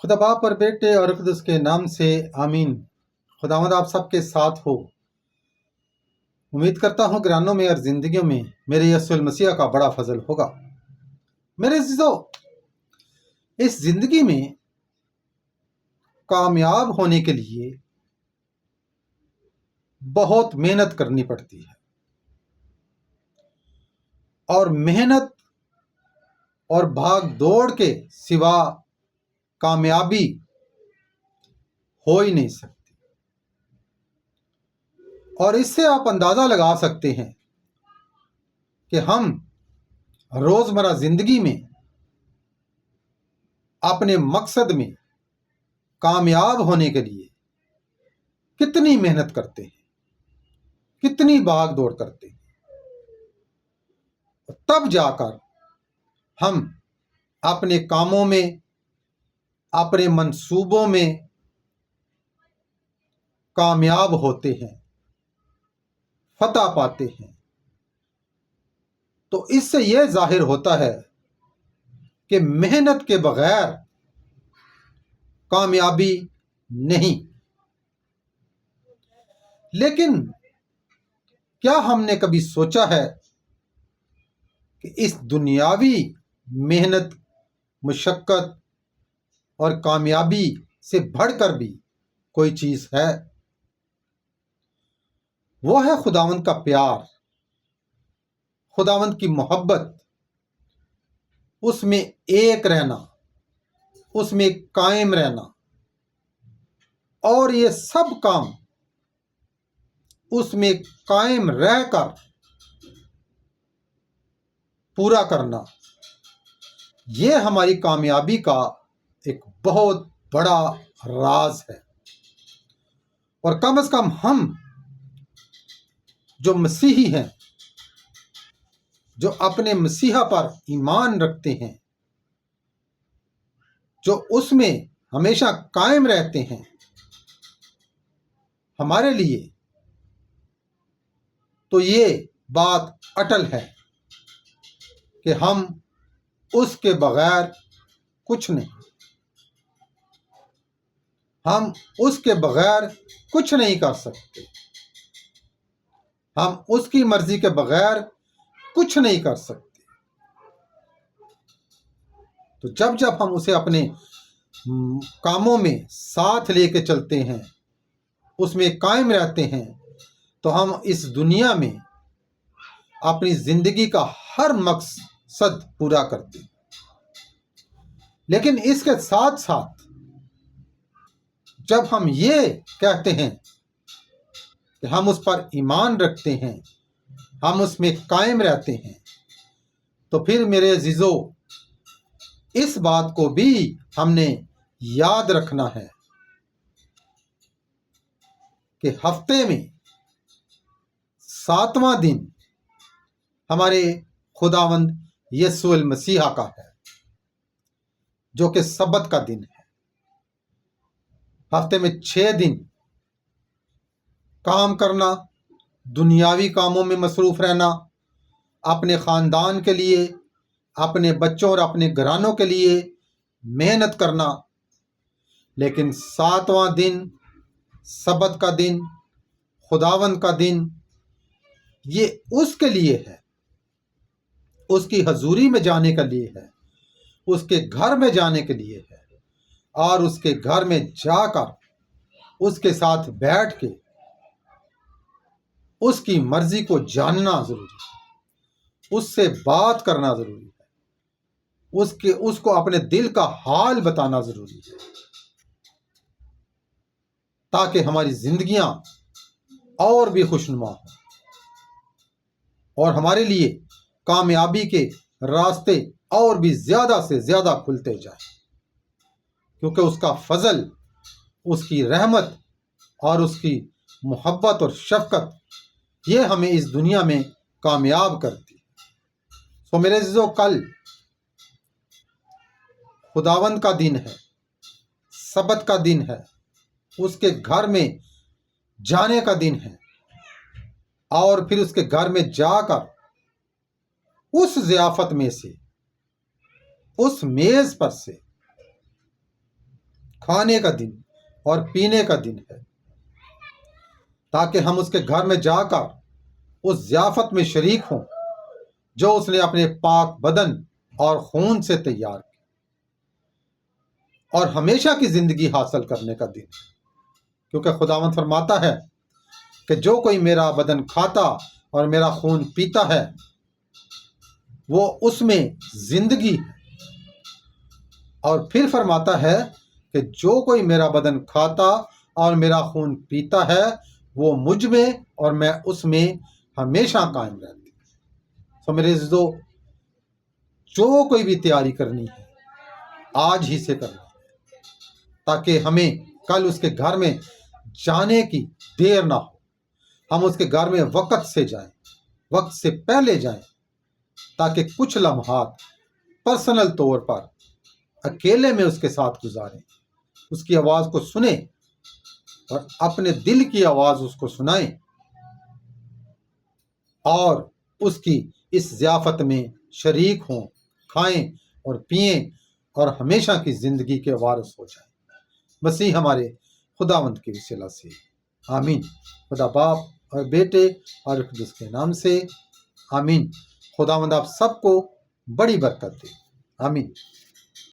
خدا باپ اور بیٹے اور قدس کے نام سے آمین۔ خداوند آپ سب کے ساتھ ہو۔ امید کرتا ہوں گرانوں میں اور زندگیوں میں میرے یسوع المسیح کا بڑا فضل ہوگا۔ میرے عزیزو، اس زندگی میں کامیاب ہونے کے لیے بہت محنت کرنی پڑتی ہے، اور محنت اور بھاگ دوڑ کے سوا کامیابی ہو ہی نہیں سکتی۔ اور اس سے آپ اندازہ لگا سکتے ہیں کہ ہم روزمرہ زندگی میں اپنے مقصد میں کامیاب ہونے کے لیے کتنی محنت کرتے ہیں، کتنی بھاگ دوڑ کرتے ہیں، تب جا کر ہم اپنے کاموں میں، اپنے منصوبوں میں کامیاب ہوتے ہیں، فتح پاتے ہیں۔ تو اس سے یہ ظاہر ہوتا ہے کہ محنت کے بغیر کامیابی نہیں۔ لیکن کیا ہم نے کبھی سوچا ہے کہ اس دنیاوی محنت، مشقت اور کامیابی سے بڑھ کر بھی کوئی چیز ہے؟ وہ ہے خداوند کا پیار، خداوند کی محبت، اس میں ایک رہنا، اس میں قائم رہنا، اور یہ سب کام اس میں قائم رہ کر پورا کرنا۔ یہ ہماری کامیابی کا ایک بہت بڑا راز ہے۔ اور کم از کم ہم جو مسیحی ہیں، جو اپنے مسیحا پر ایمان رکھتے ہیں، جو اس میں ہمیشہ قائم رہتے ہیں، ہمارے لیے تو یہ بات اٹل ہے کہ ہم اس کے بغیر کچھ نہیں، ہم اس کے بغیر کچھ نہیں کر سکتے، ہم اس کی مرضی کے بغیر کچھ نہیں کر سکتے۔ تو جب ہم اسے اپنے کاموں میں ساتھ لے کے چلتے ہیں، اس میں قائم رہتے ہیں، تو ہم اس دنیا میں اپنی زندگی کا ہر مقصد پورا کرتے ہیں۔ لیکن اس کے ساتھ ساتھ جب ہم یہ کہتے ہیں کہ ہم اس پر ایمان رکھتے ہیں، ہم اس میں قائم رہتے ہیں، تو پھر میرے عزیزو، اس بات کو بھی ہم نے یاد رکھنا ہے کہ ہفتے میں 7واں دن ہمارے خداوند یسوع المسیح کا ہے، جو کہ سبت کا دن ہے۔ ہفتے میں 6 دن کام کرنا، دنیاوی کاموں میں مصروف رہنا، اپنے خاندان کے لیے، اپنے بچوں اور اپنے گھرانوں کے لیے محنت کرنا۔ لیکن 7واں دن، سبت کا دن، خداوند کا دن، یہ اس کے لیے ہے، اس کی حضوری میں جانے کے لیے ہے، اس کے گھر میں جانے کے لیے ہے، اور اس کے گھر میں جا کر اس کے ساتھ بیٹھ کے اس کی مرضی کو جاننا ضروری ہے، اس سے بات کرنا ضروری ہے، اس کو اپنے دل کا حال بتانا ضروری ہے، تاکہ ہماری زندگیاں اور بھی خوشنما ہوں اور ہمارے لیے کامیابی کے راستے اور بھی زیادہ سے زیادہ کھلتے جائیں، کیونکہ اس کا فضل، اس کی رحمت اور اس کی محبت اور شفقت، یہ ہمیں اس دنیا میں کامیاب کرتی ہے۔ تو میرے عزیزو، کل خداوند کا دن ہے، سبت کا دن ہے، اس کے گھر میں جانے کا دن ہے، اور پھر اس کے گھر میں جا کر اس ضیافت میں سے، اس میز پر سے کھانے کا دن اور پینے کا دن ہے، تاکہ ہم اس کے گھر میں جا کر اس ضیافت میں شریک ہوں جو اس نے اپنے پاک بدن اور خون سے تیار کی، اور ہمیشہ کی زندگی حاصل کرنے کا دن، کیونکہ خداوند فرماتا ہے کہ جو کوئی میرا بدن کھاتا اور میرا خون پیتا ہے وہ اس میں زندگی ہے، اور پھر فرماتا ہے کہ جو کوئی میرا بدن کھاتا اور میرا خون پیتا ہے وہ مجھ میں اور میں اس میں ہمیشہ قائم رہتی۔ تو میرے عزیزو، جو کوئی بھی تیاری کرنی ہے آج ہی سے کرنا ہے، تاکہ ہمیں کل اس کے گھر میں جانے کی دیر نہ ہو، ہم اس کے گھر میں وقت سے جائیں، وقت سے پہلے جائیں، تاکہ کچھ لمحات پرسنل طور پر اکیلے میں اس کے ساتھ گزاریں، اس کی آواز کو سنیں اور اپنے دل کی آواز اس کو سنائیں، اور اس کی اس ضیافت میں شریک ہوں، کھائیں اور پئیں اور ہمیشہ کی زندگی کے وارث ہو جائیں۔ مسیح ہمارے خداوند کے وسیلہ سے آمین۔ خدا باپ اور بیٹے اور روح القدس کے نام سے آمین۔ خداوند آپ سب کو بڑی برکت دے، آمین۔